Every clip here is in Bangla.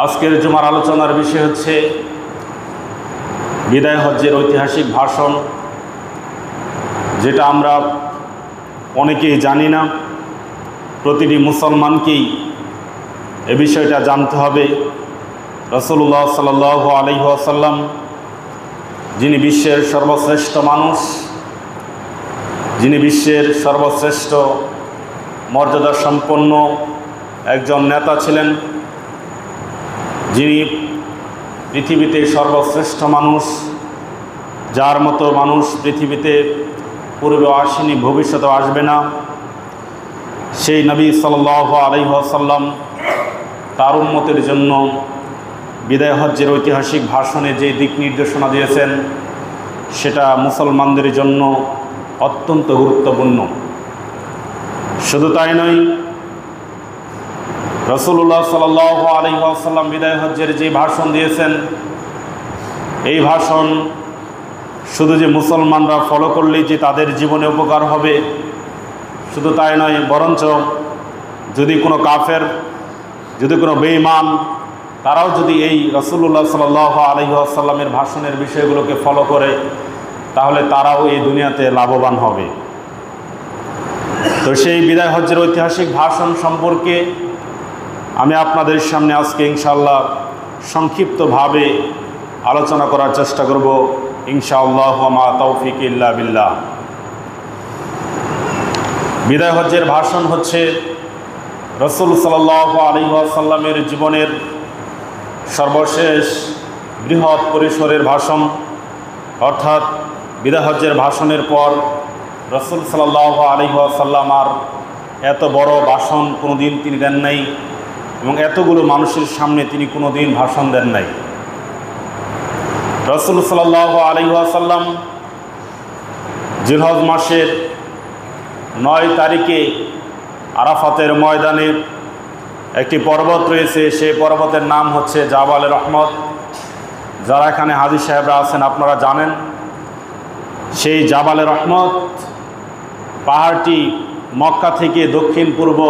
আজকের জুমার আলোচনার বিষয় হচ্ছে বিদায় হজ্জের ঐতিহাসিক ভাষণ, যেটা আমরা অনেকেই জানি না। প্রতিটি মুসলমানকেই এ বিষয়টা জানতে হবে। রাসূলুল্লাহ সাল্লাল্লাহু আলাইহি ওয়াসাল্লাম, যিনি বিশ্বের সর্বশ্রেষ্ঠ মানুষ, যিনি বিশ্বের সর্বশ্রেষ্ঠ মর্যাদা সম্পন্ন একজন নেতা ছিলেন, যিনি পৃথিবীতে সর্বশ্রেষ্ঠ মানুষ, যার মতো মানুষ পৃথিবীতে পূর্বেও আসেনি, ভবিষ্যতেও আসবে না, সেই নবী সাল্লাল্লাহু আলাইহি ওয়াসাল্লাম তার উম্মতের জন্য বিদায় হজ্জের ঐতিহাসিক ভাষণে যে দিক নির্দেশনা দিয়েছেন, সেটা মুসলমানদের জন্য অত্যন্ত গুরুত্বপূর্ণ। শুধু তাই নয়, রাসূলুল্লাহ সাল্লাল্লাহু আলাইহি ওয়াসাল্লাম বিদায় হজ্জের যে ভাষণ দিয়েছেন, এই ভাষণ শুধু যে মুসলমানরা ফলো করলেই যে তাদের জীবনে উপকার হবে, শুধু তাই নয়, বরঞ্চ যদি কোনো কাফের, যদি কোনো বেঈমান, তারাও যদি এই রাসূলুল্লাহ সাল্লাল্লাহু আলাইহি ওয়াসাল্লামের ভাষণের বিষয়গুলোকে ফলো করে, তাহলে তারাও এই দুনিয়াতে লাভবান হবে। তো সেই বিদায় হজ্জের ঐতিহাসিক ভাষণ সম্পর্কে আমি আপনাদের সামনে আজকে ইনশাআল্লাহ সংক্ষিপ্তভাবে আলোচনা করার চেষ্টা করব, ইনশাআল্লাহ ওয়া মা তাওফিক ইল্লা বিল্লাহ। বিদায় হজ্জের ভাষণ হচ্ছে রাসূল সাল্লাল্লাহু আলাইহি ওয়াসাল্লামের জীবনের সর্বশেষ বৃহৎ পরিসরের ভাষণ। অর্থাৎ বিদায় হজ্জের ভাষণের পর রাসূল সাল্লাল্লাহু আলাইহি ওয়াসাল্লাম আর এত বড় ভাষণ কোনোদিন তিনি দেন নাই, এবং এতগুলো মানুষের সামনে তিনি কোনোদিন ভাষণ দেন নাই। রাসূল সাল্লাল্লাহু আলাইহি ওয়াসাল্লাম জিলহজ মাসের 9 তারিখে আরাফাতের ময়দানে একটি পর্বত রয়েছে, সেই পর্বতের নাম হচ্ছে জাবালে রহমত। যারা এখানে হাজী সাহেবরা আছেন আপনারা জানেন, সেই জাবালে রহমত পাহাড়টি মক্কা থেকে দক্ষিণ পূর্ব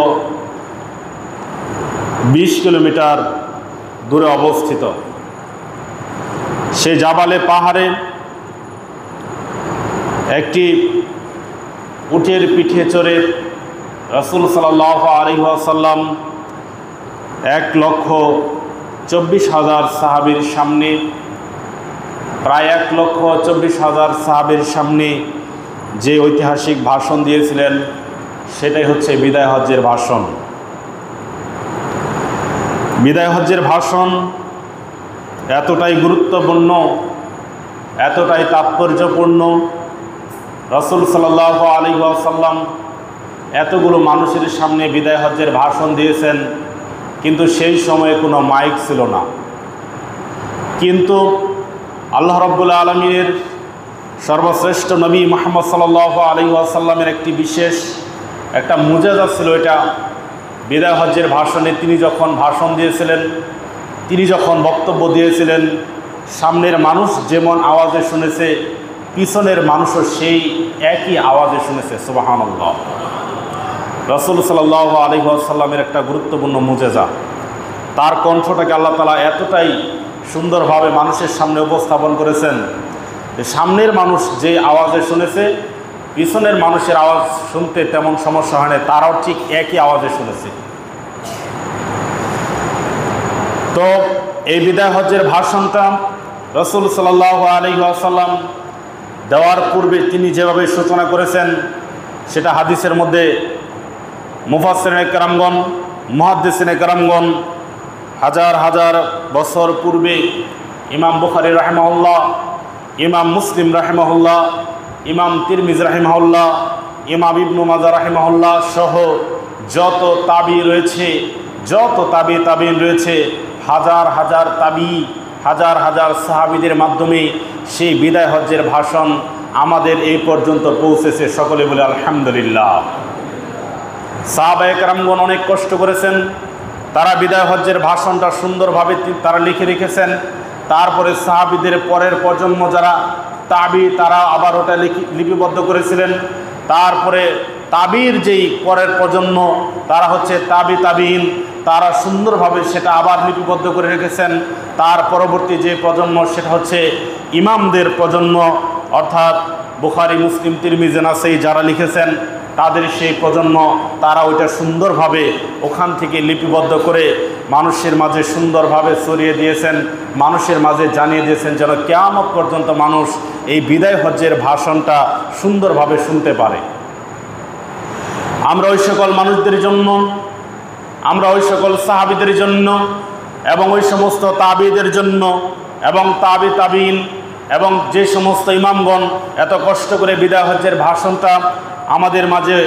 20 কিলোমিটার দূরে অবস্থিত। সেই জাবালে পাহাড়ে একটি উটের পিঠে চড়ে রাসূল সাল্লাল্লাহু আলাইহি ওয়াসাল্লাম 1,24,000 সাহাবীর সামনে, প্রায় 1,24,000 সাহাবীর সামনে যে ঐতিহাসিক ভাষণ দিয়েছিলেন, সেটাই হচ্ছে বিদায় হজ্জের ভাষণ। বিদায় হজ্জের ভাষণ এতটাই গুরুত্বপূর্ণ, এতটাই তাৎপর্যপূর্ণ। রাসূল সাল্লাল্লাহু আলাইহি ওয়াসাল্লাম এতগুলো মানুষের সামনে বিদায় হজ্জের ভাষণ দিয়েছেন, কিন্তু সেই সময়ে কোনো মাইক ছিল না। কিন্তু আল্লাহ রাব্বুল আলামিনের সর্বশ্রেষ্ঠ নবী মুহাম্মদ সাল্লাল্লাহু আলাইহি ওয়াসাল্লামের একটি বিশেষ একটা মুজিজা ছিল। এটা বিদায় হজ্জের ভাষণে তিনি যখন ভাষণ দিয়েছিলেন, তিনি যখন বক্তব্য দিয়েছিলেন, সামনের মানুষ যেমন আওয়াজে শুনেছে, পিছনের মানুষও সেই একই আওয়াজে শুনেছে। সুবহানাল্লাহ। রাসূল সাল্লাল্লাহু আলাইহি ওয়াসাল্লামের একটা গুরুত্বপূর্ণ মুজিজা, তার কণ্ঠটাকে আল্লাহ তাআলা এতটাই সুন্দরভাবে মানুষের সামনে উপস্থাপন করেছেন যে সামনের মানুষ যে আওয়াজে শুনেছে, পিছনের মানুষের আওয়াজ শুনতে তেমন সমস্যা হয় না, তারাও ঠিক একই আওয়াজে শুনেছে। তো এই বিদায় হজ্জের ভাষণটা রাসূল সাল্লাল্লাহু আলাইহি ওয়াসাল্লাম দেওয়ার পূর্বে তিনি যেভাবে সূচনা করেছেন, সেটা হাদিসের মধ্যে মুফাসসিরিনে কেরামগণ, মুহাদ্দিসিনে কেরামগণ হাজার হাজার বছর পূর্বে ইমাম বুখারী রাহিমাহুল্লাহ, ইমাম মুসলিম রাহিমাহুল্লাহ, ইমাম তিরমিজি রাহিমাহুল্লাহ, ইমাম ইবনু মাজাহ রাহিমাহুল্লাহ সহ যত তাবি রয়েছে, যত তাবিন রয়েছে, হাজার হাজার তাবি, হাজার হাজার সাহাবীদের মাধ্যমে সেই বিদায় হজ্জের ভাষণ আমাদের এই পর্যন্ত পৌঁছেছে। সকলে বলে আলহামদুলিল্লাহ। সাহাবায়ে কেরামগণ অনেক কষ্ট করেছেন, তারা বিদায় হজ্জের ভাষণটা সুন্দরভাবে তারা লিখে রেখেছেন। তারপরে সাহাবীদের পরের প্রজন্ম যারা তাবি, তারা আবার ওটা লিপিবদ্ধ করেছিলেন। তারপরে তাবির যেই পরের প্রজন্ম তারা হচ্ছে তাবিঈন, তারা সুন্দরভাবে সেটা আবার লিপিবদ্ধ করে রেখেছেন। তার পরবর্তী যে প্রজন্ম সেটা হচ্ছে ইমামদের প্রজন্ম, অর্থাৎ বুখারী, মুসলিম, তিরমিজি, নাসাঈ যারা লিখেছেন তাদের সেই প্রজন্ম, তারা ওইটা সুন্দরভাবে ওখান থেকে লিপিবদ্ধ করে মানুষের মাঝে সুন্দরভাবে ছড়িয়ে দিয়েছেন, মানুষের মাঝে জানিয়ে দিয়েছেন যেন কিয়ামত পর্যন্ত মানুষ এই বিদায় হজ্জের ভাষণটা সুন্দরভাবে শুনতে পারে। আমরা ওই সকল মানুষদের জন্য, আমরা ওই সকল সাহাবীদের জন্য এবং ওই সমস্ত তাবিদের জন্য এবং তাবিঈন এবং যে সমস্ত ইমামগণ এত কষ্ট করে বিদায় হজ্জের ভাষণটা আমাদের মাঝে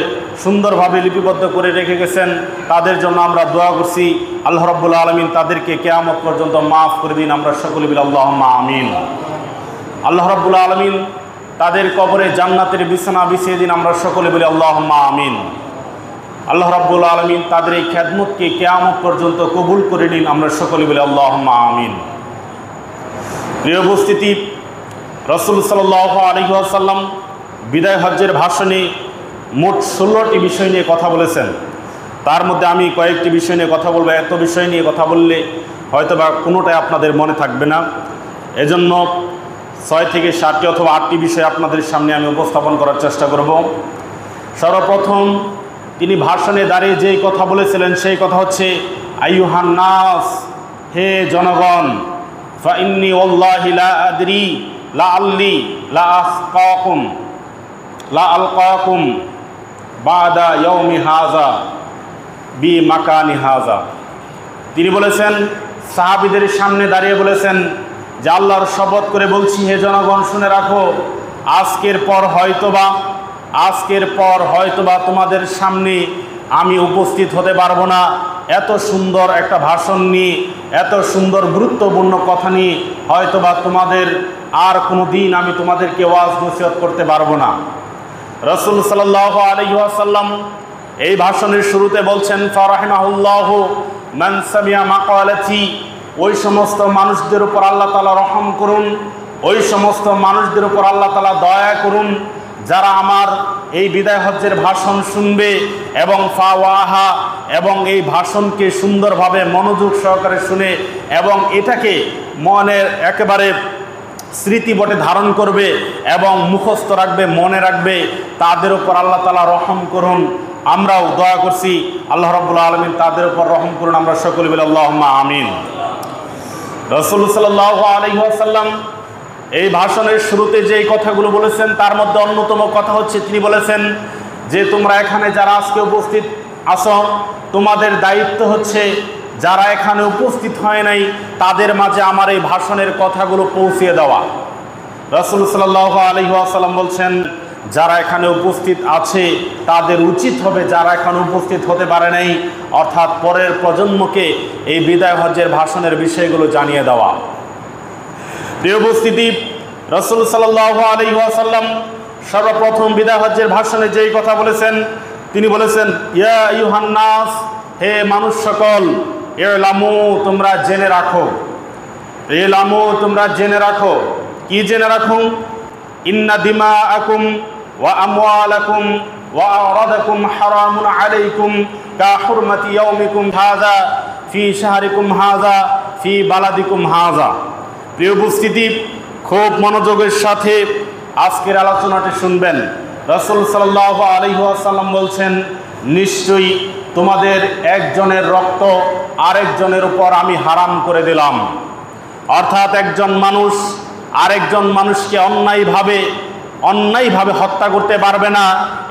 সুন্দরভাবে লিপিবদ্ধ করে রেখে গেছেন, তাদের জন্য আমরা দোয়া করছি আল্লাহ রাব্বুল আলামিন তাদেরকে কিয়ামত পর্যন্ত মাফ করে দিন। আমরা সকলে বলি আল্লাহুম্মা আমিন। আল্লাহ রাব্বুল আলামিন তাদের কবরে জান্নাতের বিছানা বিছিয়ে দিন। আমরা সকলে বলি আল্লাহুম্মা আমিন। আল্লাহ রাব্বুল আলামিন তাদের এই খেদমতকে কিয়ামত পর্যন্ত কবুল করে নিন। আমরা সকলে বলি আল্লাহুম্মা আমিন। প্রিয় উপস্থিতি, রাসূল সাল্লাল্লাহু আলাইহি ওয়াসাল্লাম বিদায় হজ্জের ভাষণে মোট 16টি বিষয় নিয়ে কথা বলেছেন। তার মধ্যে আমি কয়েকটি বিষয় নিয়ে কথা বলবো। এত বিষয় নিয়ে কথা বললে হয়তোবা কোনোটাই আপনাদের মনে থাকবে না, এজন্য 6 থেকে 7টি অথবা 8টি বিষয় আপনাদের সামনে আমি উপস্থাপন করার চেষ্টা করব। সর্বপ্রথম তিনি ভাষণে দাঁড়িয়ে যেই কথা বলেছিলেন সেই কথা হচ্ছে আইয়ুহান নাস, হে জনগণ, ফা ইন্নী ওয়াল্লাহি লা আদরি লাআল্লি লা আলকাকুম বাদা ইয়াউমি হাযা বি মাকানি হাযা। তিনি বলেছেন, সাহাবীদের সামনে দাঁড়িয়ে বলেছেন যে আল্লাহর শপথ করে বলছি, হে জনগণ শুনে রাখো, আজকের পর হয়তোবা তোমাদের সামনে আমি উপস্থিত হতে পারবো না। এত সুন্দর একটা ভাষণ নিয়ে, এত সুন্দর গুরুত্বপূর্ণ কথা নিয়ে হয়তোবা তোমাদের আর কোনো দিন আমি তোমাদেরকে ওয়াজ নসিহত করতে পারবো না। রাসূল সাল্লাল্লাহু আলাইহি ওয়াসাল্লাম এই ভাষণের শুরুতে বলছেন, ফারাহিমাহুল্লাহু মান সামিয়া মাকালাতি, ওই সমস্ত মানুষদের উপর আল্লাহ তাআলা রহম করুন, ওই সমস্ত মানুষদের উপর আল্লাহ তাআলা দয়া করুন যারা আমার এই বিদায় হজ্জের ভাষণ শুনবে এবং ফাওয়াহা, এবং এই ভাষণকে সুন্দরভাবে মনোযোগ সহকারে শুনে এবং এটাকে মনের একেবারে স্মৃতিবটে ধারণ করবে এবং মুখস্থ রাখবে, মনে রাখবে, তাদের উপর আল্লাহ তাআলা রহম করুন। আমরাও দোয়া করছি আল্লাহ রাব্বুল আলামিন তাদের উপর রহম করুন। আমরা সকলে বলি আল্লাহুম্মা আমিন। রাসূল সাল্লাল্লাহু আলাইহি ওয়াসাল্লাম এই ভাষণের শুরুতে যেই কথাগুলো বলেছেন তার মধ্যে অন্যতম কথা হচ্ছে, তিনি বলেছেন যে তোমরা এখানে যারা আজকে উপস্থিত আছো, তোমাদের দায়িত্ব হচ্ছে যারা এখানে উপস্থিত হয় নাই তাদের মাঝে আমার এই ভাষণের কথাগুলো পৌঁছিয়ে দেওয়া। রাসূল সাল্লাল্লাহু আলাইহি ওয়াসাল্লাম বলছেন, যারা এখানে উপস্থিত আছে তাদের উচিত হবে যারা এখানে উপস্থিত হতে পারে নাই, অর্থাৎ পরের প্রজন্মকে এই বিদায় হজ্জের ভাষণের বিষয়গুলো জানিয়ে দেওয়া। প্রিয় উপস্থিতি, রাসূল সাল্লাল্লাহু আলাইহি ওয়াসাল্লাম সর্বপ্রথম বিদায় হজ্জের ভাষণে যেই কথা বলেছেন, তিনি বলেছেন, ইয়া আইয়ুহান নাস, হে মানুষ সকল, ইলামু, তোমরা জেনে রাখো, ইলামু, তোমরা জেনে রাখো। কি জেনে রাখো? ইন্না দিমাআকুম ওয়া আমওয়ালাকুম ওয়া আরাদাকুম হারামুন আলাইকুম কা হুরমাতি ইয়াউমিকুম হাযা ফি শাহরিকুম হাযা ফি বালাদিকুম হাযা। প্রিয় উপস্থিতি, খুব মনোযোগের সাথে আজকের আলোচনাটি শুনবেন। রাসূল সাল্লাল্লাহু আলাইহি ওয়াসাল্লাম বলছেন, নিশ্চয়ই তোমাদের একজনের রক্ত আরেকজনের উপর আমি হারাম করে দিলাম। অর্থাৎ একজন মানুষ আরেকজন মানুষকে অন্যায়ভাবে হত্যা করতে পারবে না।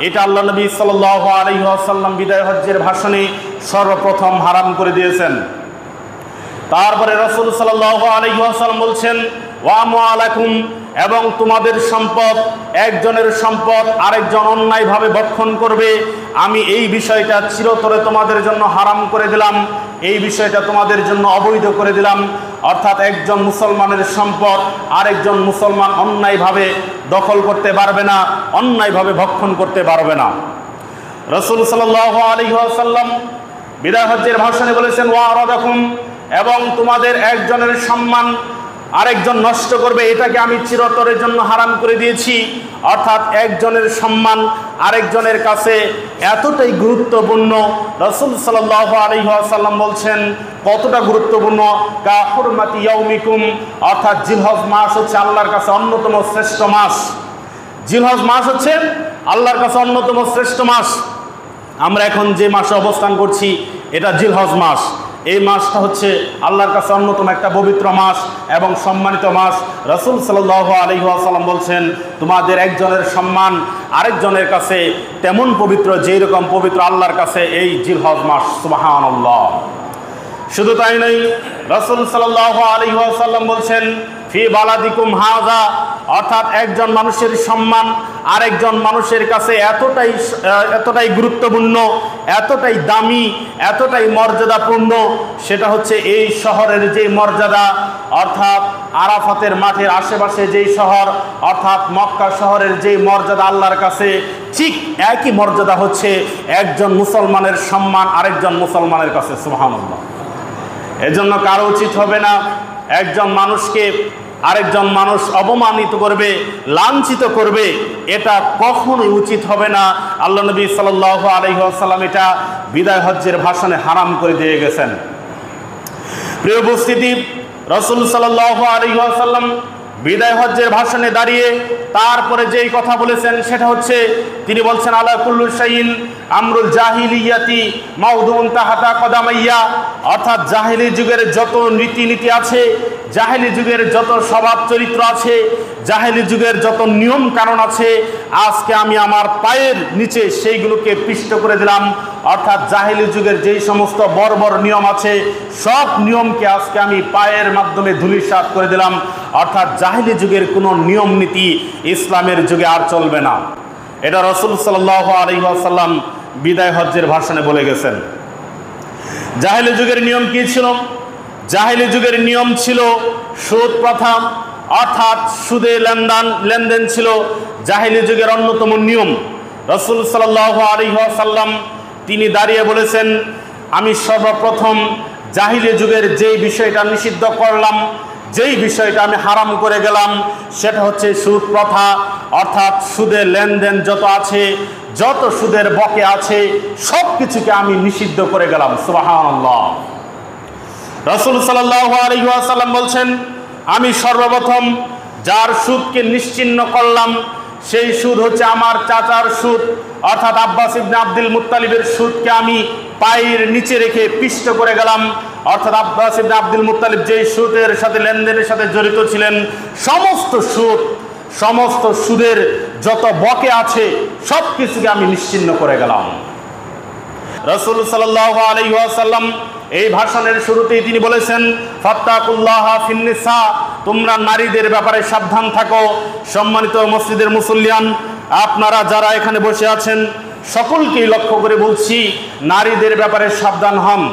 এটা আল্লাহ নবী সাল্লাল্লাহু আলাইহি ওয়াসাল্লাম বিদায় হজ্জের ভাষণে সর্বপ্রথম হারাম করে দিয়েছেন। তারপরে রাসূল সাল্লাল্লাহু আলাইহি ওয়াসাল্লাম বলছেন, ওয়া আমওয়ালাকুম, এবং তোমাদের সম্পদ, একজনের সম্পদ আরেকজন অন্যায়ভাবে ভক্ষণ করবে, আমি এই বিষয়টা চিরতরে তোমাদের জন্য হারাম করে দিলাম, এই বিষয়টা তোমাদের জন্য অবৈধ করে দিলাম। অর্থাৎ একজন মুসলমানের সম্পদ আরেকজন মুসলমান অন্যায়ভাবে দখল করতে পারবে না, অন্যায়ভাবে ভক্ষণ করতে পারবে না। রাসূল সাল্লাল্লাহু আলাইহি ওয়াসাল্লাম বিদায় হজ্জের ভাষণে বলেছেন, ওয়া আরাদাকুম, এবং তোমাদের একজনের সম্মান আরেকজন নষ্ট করবে, এটাকে আমি চিরতরের জন্য হারাম করে দিয়েছি। অর্থাৎ একজনের সম্মান আরেকজনের কাছে এতটাই গুরুত্বপূর্ণ। রাসূল সাল্লাল্লাহু আলাইহি ওয়াসাল্লাম বলছেন কতটা গুরুত্বপূর্ণ, কা হুরমাতি ইয়াউমিকুম, অর্থাৎ জিলহজ মাস হচ্ছে আল্লাহর কাছে অন্যতম শ্রেষ্ঠ মাস। জিলহজ মাস হচ্ছে আল্লাহর কাছে অন্যতম শ্রেষ্ঠ মাস। আমরা এখন যে মাসে অবস্থান করছি এটা জিলহজ মাস। এই মাসটা হচ্ছে আল্লাহর কাছে অন্যতম একটা পবিত্র মাস এবং সম্মানিত মাস। রাসূল সাল্লাল্লাহু আলাইহি ওয়াসাল্লাম বলছেন তোমাদের একজনের সম্মান আরেকজনের কাছে তেমন পবিত্র যেই রকম পবিত্র আল্লাহর কাছে এই জিলহজ মাস। সুবহানাল্লাহ। শুধু তাই নয়, রাসূল সাল্লাল্লাহু আলাইহি ওয়াসাল্লাম বলছেন ফি বালাদিকুম হাযা, অর্থাৎ একজন মানুষের সম্মান আরেকজন মানুষের কাছে এতটাই গুরুত্বপূর্ণ, এতটাই দামি, এতটাই মর্যাদাপূর্ণ, সেটা হচ্ছে এই শহরের যে মর্যাদা, অর্থাৎ আরাফাতের মাঠের আশেপাশে যেই শহর, অর্থাৎ মক্কা শহরের যেই মর্যাদা আল্লাহর কাছে, ঠিক একই মর্যাদা হচ্ছে একজন মুসলমানের সম্মান আরেকজন মুসলমানের কাছে। সুবহানাল্লাহ। এজন্য কারো উচিত হবে না একজন মানুষকে আরেকজন মানুষ অপমানিত করবে, লাঞ্ছিত করবে, এটা কখনোই উচিত হবে না। আল্লাহ নবী সাল্লাল্লাহু আলাইহি ওয়াসাল্লাম এটা বিদায় হজ্জের ভাষণে হারাম করে দিয়ে গেছেন। প্রিয় উপস্থিতি, রাসূল সাল্লাল্লাহু আলাইহি ওয়াসাল্লাম বিদায় হজ্জের ভাষণে দাঁড়িয়ে তারপরে যেই কথা বলেছেন সেটা হচ্ছে তিনি বলছেন আলা কুল্লু শাইইন আমরুল জাহিলিয়াতি মাউদুন তাহাতা কদামাইয়া, অর্থাৎ জাহিলি যুগের যত রীতিনীতি আছে, জাহিলি যুগের যত স্বভাব চরিত্র আছে, জাহিলি যুগের যত নিয়ম কানুন আছে, আজকে আমি আমার পায়ের নিচে সেইগুলোকে পিষ্ট করে দিলাম। অর্থাৎ জাহিলি যুগের যেই সমস্ত বর্বর নিয়ম আছে সব নিয়মকে আজকে আমি পায়ের মাধ্যমে ধূলিসাৎ করে দিলাম। অর্থাৎ জাহিলি যুগের কোনো নিয়ম নীতি ইসলামের যুগে আর চলবে না। এটা রাসূল সাল্লাল্লাহু আলাইহি ওয়াসাল্লাম বিদায় হজ্জের ভাষণে বলে গেছেন। জাহিলি যুগের নিয়ম কি ছিল? জাহিলি যুগের নিয়ম ছিল সুদ প্রথা, অর্থাৎ সুদে লেনদেন ছিল জাহিলি যুগের অন্যতম নিয়ম। রাসূল সাল্লাল্লাহু আলাইহি ওয়াসাল্লাম তিনি দাঁড়িয়ে বলেছেন আমি সর্বপ্রথম জাহিলি যুগের যেই বিষয়টা নিষিদ্ধ করলাম, যেই বিষয়টা আমি হারাম করে গেলাম, সেটা হচ্ছে সুদ প্রথা। অর্থাৎ সুদের লেনদেন যত আছে, যত সুদের বকে আছে, সব কিছুকে আমি নিষিদ্ধ করে গেলাম। সুবহানাল্লাহ। রাসূল সাল্লাল্লাহু আলাইহি ওয়াসাল্লাম বলছেন আমি সর্বপ্রথম যার সুদকে নিশ্চিহ্ন করলাম সেই সুদ হচ্ছে আমার চাচার সুদ, অর্থাৎ আব্বাস ইবনে আব্দুল মুত্তালিবের সুদকে আমি পায়ের নিচে রেখে পিষ্ট করে গেলাম। অর্থাৎ আব্বাস ইবনে আব্দুল মুত্তালিব যেই সুদের সাথে লেনদেনের সাথে জড়িত ছিলেন, সমস্ত সুদের যত বকে আছে সব কিছুকে আমি নিশ্চিহ্ন করে গেলাম। রাসূল সাল্লাল্লাহু আলাইহি ওয়াসাল্লাম এই ভাষণের শুরুতেই তিনি বলেছেন ফাত্তাকুল্লাহা ফিন্নিসা, তোমরা নারীদের ব্যাপারে সাবধান থাকো। সম্মানিত মসজিদের মুসল্লিয়ান, আপনারা যারা এখানে বসে আছেন সকলকেই লক্ষ্য করে বলছি নারীদের ব্যাপারে সাবধান হন।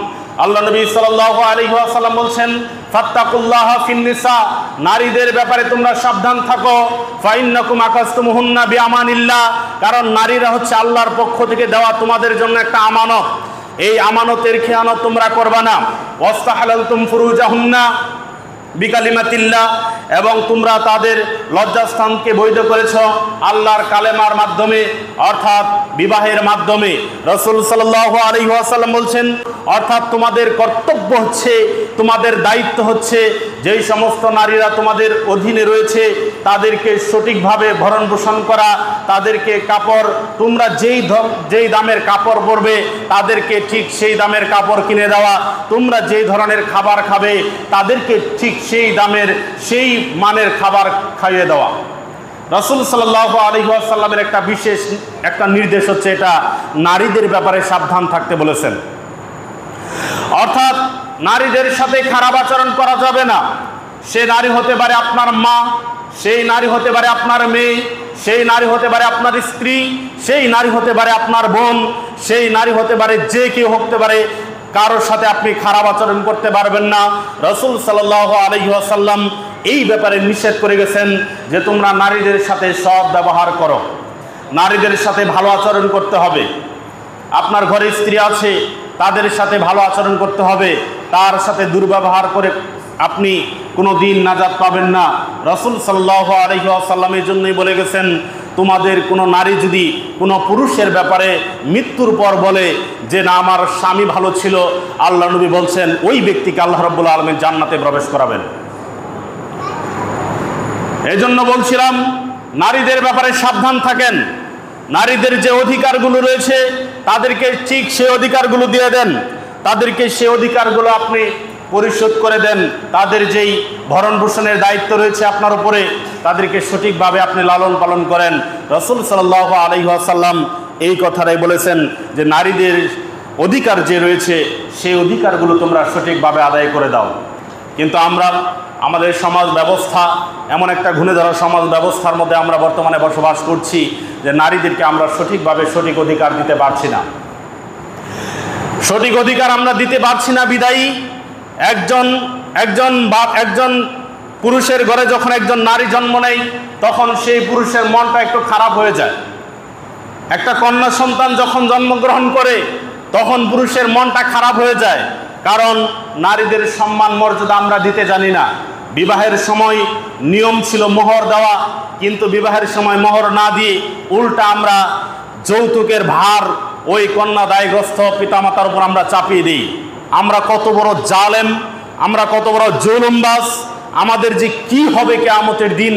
আল্লাহ নবী সাল্লাল্লাহু আলাইহি ওয়াসাল্লাম বলছেন ফাত্তাকুল্লাহা ফিন্নিসা, নারীদের ব্যাপারে তোমরা সাবধান থাকো। ফাইন্নাকুম আকাসতুমুহুন্না বিআমানিল্লাহ, কারণ নারীরা হচ্ছে আল্লাহর পক্ষ থেকে দেওয়া তোমাদের জন্য একটা আমানত। এই আমানতের খেয়ানত তোমরা করবা না। ওয়াস্তাহালালতুম ফুরুজাহুন্না বিকালিমাতিল্লাহ, এবং তোমরা তাদের লজ্জাস্থানকে বৈধ করেছ আল্লাহর কালেমার মাধ্যমে, অর্থাৎ বিবাহের মাধ্যমে। রাসূল সাল্লাল্লাহু আলাইহি ওয়াসাল্লাম বলছেন অর্থাৎ তোমাদের কর্তব্য হচ্ছে, তোমাদের দায়িত্ব হচ্ছে যেই সমস্ত নারীরা তোমাদের অধীনে রয়েছে তাদেরকে সঠিকভাবে ভরণ পোষণ করা, তাদেরকে কাপড়, তোমরা যেই দামের কাপড় পরবে তাদেরকে ঠিক সেই দামের কাপড় কিনে দেওয়া, তোমরা যেই ধরনের খাবার খাবে তাদেরকে ঠিক সেই দামের সেই মানের খাবার খাইয়ে দেওয়া। রাসূল সাল্লাল্লাহু আলাইহি ওয়াসাল্লামের একটা বিশেষ একটা নির্দেশ হচ্ছে এটা নারীদের ব্যাপারে সাবধান থাকতে বলেছেন। অর্থাৎ নারীদের সাথে খারাপ আচরণ করা যাবে না। সে নারী হতে পারে আপনার মা, সেই নারী হতে পারে আপনার মেয়ে, সেই নারী হতে পারে আপনার স্ত্রী, সেই নারী হতে পারে আপনার বোন, সেই নারী হতে পারে যে কেউ হতে পারে, কারোর সাথে আপনি খারাপ আচরণ করতে পারবেন না। রাসূল সাল্লাল্লাহু আলাইহি ওয়াসাল্লাম এই ব্যাপারে নিষেধ করে গেছেন যে তোমরা নারীদের সাথে সৎ ব্যবহার করো, নারীদের সাথে ভালো আচরণ করতে হবে। আপনার ঘরে স্ত্রী আছে, তাদের সাথে ভালো আচরণ করতে হবে, তার সাথে দুর্ব্যবহার করে আপনি কোনো দিন নাজাত পাবেন না। রাসূল সাল্লাল্লাহু আলাইহি ওয়াসাল্লামের জন্যই বলে গেছেন, তোমাদের কোনো নারী যদি কোনো পুরুষের ব্যাপারে মৃত্যুর পর বলে যে না আমার স্বামী ভালো ছিল, আল্লাহ নবী বলছেন ওই ব্যক্তিকে আল্লাহ রাব্বুল আলামিন জান্নাতে প্রবেশ করাবেন। এই জন্য বলছিলাম নারীদের ব্যাপারে সাবধান থাকেন। নারীদের যে অধিকারগুলো রয়েছে তাদেরকে ঠিক সেই অধিকারগুলো দিয়ে দেন, তাদেরকে সেই অধিকারগুলো আপনি পরিশোধ করে দেন। তাদের যেই ভরণ পোষণের দায়িত্ব রয়েছে আপনার উপরে, তাদেরকে সঠিকভাবে আপনি লালন পালন করেন। রাসূল সাল্লাল্লাহু আলাইহি ওয়াসাল্লাম এই কথাটাই বলেছেন যে নারীদের অধিকার যে রয়েছে সেই অধিকারগুলো তোমরা সঠিকভাবে আদায় করে দাও। কিন্তু আমরা আমাদের সমাজ ব্যবস্থা এমন একটা ঘুণে ধরা সমাজ ব্যবস্থার মধ্যে আমরা বর্তমানে বসবাস করছি যে নারীদেরকে আমরা সঠিকভাবে সঠিক অধিকার দিতে পারছি না। সঠিক অধিকার আমরা দিতে পারছি না বিদায়ী একজন পুরুষের ঘরে যখন একজন নারী জন্ম নেয় তখন সেই পুরুষের মনটা একটু খারাপ হয়ে যায়। একটা কন্যা সন্তান যখন জন্মগ্রহণ করে তখন পুরুষের মনটা খারাপ হয়ে যায়, কারণ নারীদের সম্মান মর্যাদা আমরা দিতে জানি না। বিবাহের সময় নিয়ম ছিল মোহর দেওয়া, কিন্তু বিবাহের সময় মোহর না দিয়ে উল্টা আমরা যৌতুকের ভার ওই কন্যা দায়গ্রস্ত পিতামাতার উপর আমরা চাপিয়ে দিই। আমরা কত বড় জালেম, আমরা কত বড় জুলুমবাজ, আমাদের যে কি হবে কিয়ামতের দিন।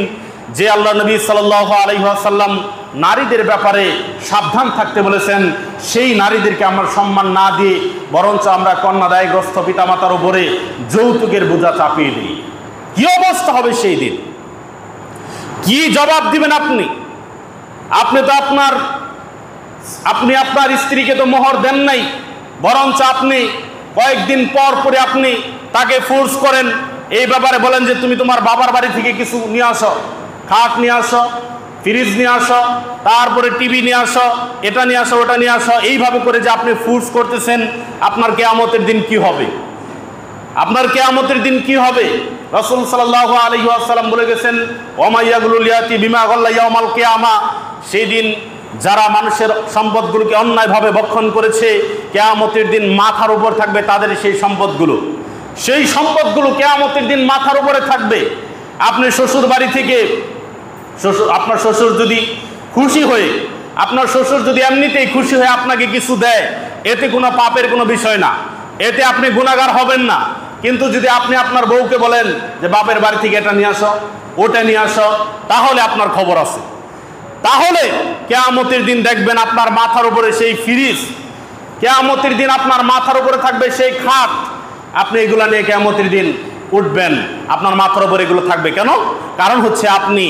যে আল্লাহ নবী সাল্লাল্লাহু আলাইহি ওয়াসাল্লাম নারীদের ব্যাপারে সাবধান থাকতে বলেছেন, সেই নারীদেরকে আমরা সম্মান না দিয়ে বরঞ্চ আমরা কন্যা দায়গ্রস্ত পিতামাতার উপরে যৌতুকের বোঝা চাপিয়ে দিই। কি অবস্থা হবে সেই দিন? কি জবাব দিবেন আপনি? আপনি তো আপনার স্ত্রীকে তো মোহর দেন নাই, বরঞ্চ আপনি কয়েকদিন পর পরে আপনি তাকে ফোর্স করেন, এই ব্যাপারে বলেন যে তুমি তোমার বাবার বাড়ি থেকে কিছু নিয়ে আসো, খাট নিয়ে আসো, ফ্রিজ নিয়ে আসো, তারপরে টিভি নিয়ে আসো, এটা নিয়ে আসো, ওটা নিয়ে আসো। এইভাবে করে যে আপনি ফোর্স করতেছেন, আপনার কিয়ামতের দিন কি হবে? আপনার কিয়ামতের দিন কি হবে? রাসূল সাল্লাল্লাহু আলাইহি ওয়াসাল্লাম বলে গেছেন, ওয়া ইয়াগুলুল ইয়াতি বিমা গাল্লা ইয়াউমাল কিয়ামা, সেই দিন যারা মানুষের সম্পদগুলোকে অন্যায়ভাবে ভক্ষণ করেছে কিয়ামতের দিন মাথার উপর থাকবে তাদের সেই সম্পদগুলো কিয়ামতের দিন মাথার উপরে থাকবে। আপনি শ্বশুর বাড়ি থেকে আপনার শ্বশুর যদি খুশি হয়ে, আপনার শ্বশুর যদি এমনিতেই খুশি হয়ে আপনাকে কিছু দেয়, এতে কোনো পাপের কোনো বিষয় না, এতে আপনি গুনাহগার হবেন না। কিন্তু যদি আপনি আপনার বউকে বলেন যে বাপের বাড়ি থেকে এটা নিয়ে আসো, ওটা নিয়ে আসো, তাহলে আপনার খবর আছে। তাহলে কিয়ামতের দিন দেখবেন আপনার মাথার উপরে সেই ফ্রিজ, কিয়ামতের দিন আপনার মাথার উপরে থাকবে সেই খাট, আপনি এগুলা নিয়ে কিয়ামতের দিন উঠবেন, আপনার মাথার উপরে এগুলো থাকবে। কেন? কারণ হচ্ছে আপনি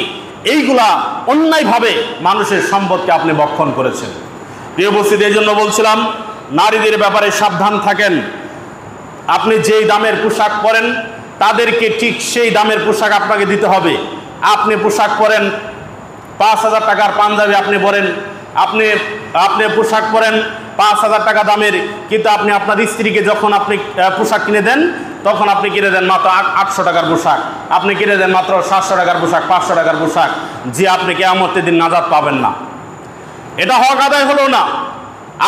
এইগুলা অন্যায়ভাবে মানুষের সম্পদকে আপনি ভক্ষণ করেছেন। প্রিয় উপস্থিতি, এই জন্য বলছিলাম নারীদের ব্যাপারে সাবধান থাকেন। আপনি যেই দামের পোশাক পরেন তাদেরকে ঠিক সেই দামের পোশাক আপনাকে দিতে হবে। আপনি পোশাক পরেন 5,000 টাকার পাঞ্জাবি আপনি পরেন, আপনি পোশাক পরেন 5,000 টাকা দামের, কিন্তু আপনি আপনার স্ত্রীকে যখন আপনি পোশাক কিনে দেন তখন আপনি কিনে দেন মাত্র 800 টাকার পোশাক, আপনি কিনে দেন মাত্র 700 টাকার পোশাক, 500 টাকার পোশাক, যে আপনি কিয়ামতের দিন নাজাত পাবেন না। এটা হক আদায় হলো না।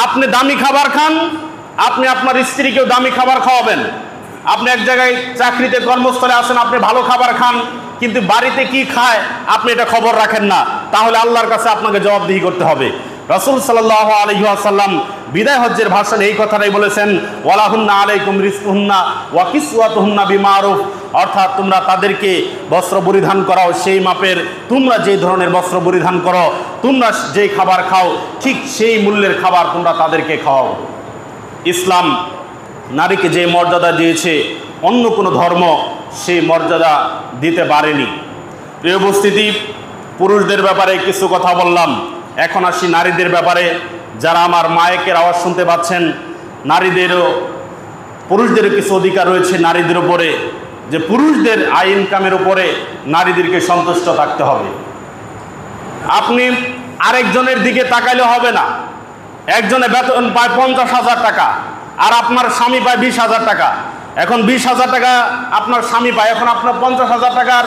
আপনি দামি খাবার খান, আপনি আপনার স্ত্রীকেও দামি খাবার খাওয়াবেন। আপনি এক জায়গায় চাকরিতে কর্মস্থলে আসেন, আপনি ভালো খাবার খান, কিন্তু বাড়িতে কি খায় আপনি এটা খবর রাখেন না, তাহলে আল্লাহর কাছে আপনাকে জবাবদিহি করতে হবে। রাসূল সাল্লাল্লাহু আলাইহি ওয়াসাল্লাম বিদায় হজ্জের ভাষণে এই কথাটাই বলেছেন, ওয়ালাহুন্না আলাইকুম রিজকুহুন্না ওয়া কিসওয়াতুহুন্না বিমারুফ, অর্থাৎ তোমরা তাদেরকে বস্ত্র পরিধান করাও সেই মাপের, তোমরা যে ধরনের বস্ত্র পরিধান করো, তোমরা যেই খাবার খাও ঠিক সেই মূল্যের খাবার তোমরা তাদেরকে খাওয়াও। ইসলাম নারীকে যে মর্যাদা দিয়েছে অন্য কোনো ধর্ম সেই মর্যাদা দিতে পারেনি। প্রিয় উপস্থিতি, পুরুষদের ব্যাপারে কিছু কথা বললাম, এখন আসি নারীদের ব্যাপারে। যারা আমার মাইকের আওয়াজ শুনতে পাচ্ছেন, পুরুষদেরও কিছু অধিকার রয়েছে নারীদের উপরে, যে পুরুষদের আয় ইনকামের উপরে নারীদেরকে সন্তুষ্ট থাকতে হবে। আপনি আরেকজনের দিকে তাকাইলে হবে না। একজনে বেতন পায় 50,000 টাকা আর আপনার স্বামী পায় 20,000 টাকা। এখন 20,000 টাকা আপনার স্বামী পায়, এখন আপনার 50,000 টাকার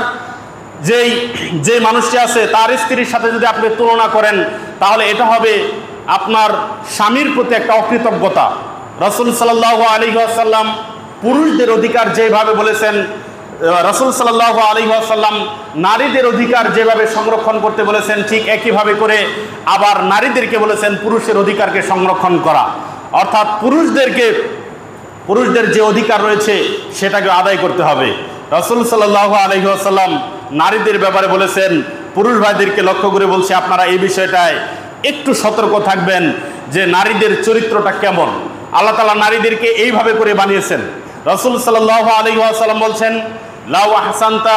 যে মানুষটি আছে তার স্ত্রীর সাথে যদি আপনি তুলনা করেন, তাহলে এটা হবে আপনার স্বামীর প্রতি একটা অকৃতজ্ঞতা। রাসূল সাল্লাল্লাহু আলাইহি ওয়াসাল্লাম পুরুষদের অধিকার যেভাবে বলেছেন, রাসূল সাল্লাল্লাহু আলাইহি ওয়াসাল্লাম নারীদের অধিকার যেভাবে সংরক্ষণ করতে বলেছেন, ঠিক একইভাবে করে আবার নারীদেরকে বলেছেন পুরুষের অধিকারকে সংরক্ষণ করা, অর্থাৎ পুরুষদের যে অধিকার রয়েছে সেটাকে আদায় করতে হবে। রাসূল সাল্লাল্লাহু আলাইহি ওয়াসাল্লাম নারীদের ব্যাপারে বলেছেন, পুরুষ ভাইদেরকে লক্ষ্য করে বলছে আপনারা এই বিষয়টায় একটু সতর্ক থাকবেন যে নারীদের চরিত্রটা কেমন। আল্লাহ তাআলা নারীদেরকে এইভাবে করে বানিয়েছেন। রাসূল সাল্লাল্লাহু আলাইহি ওয়াসাল্লাম বলছেন, লাউ আহসানতা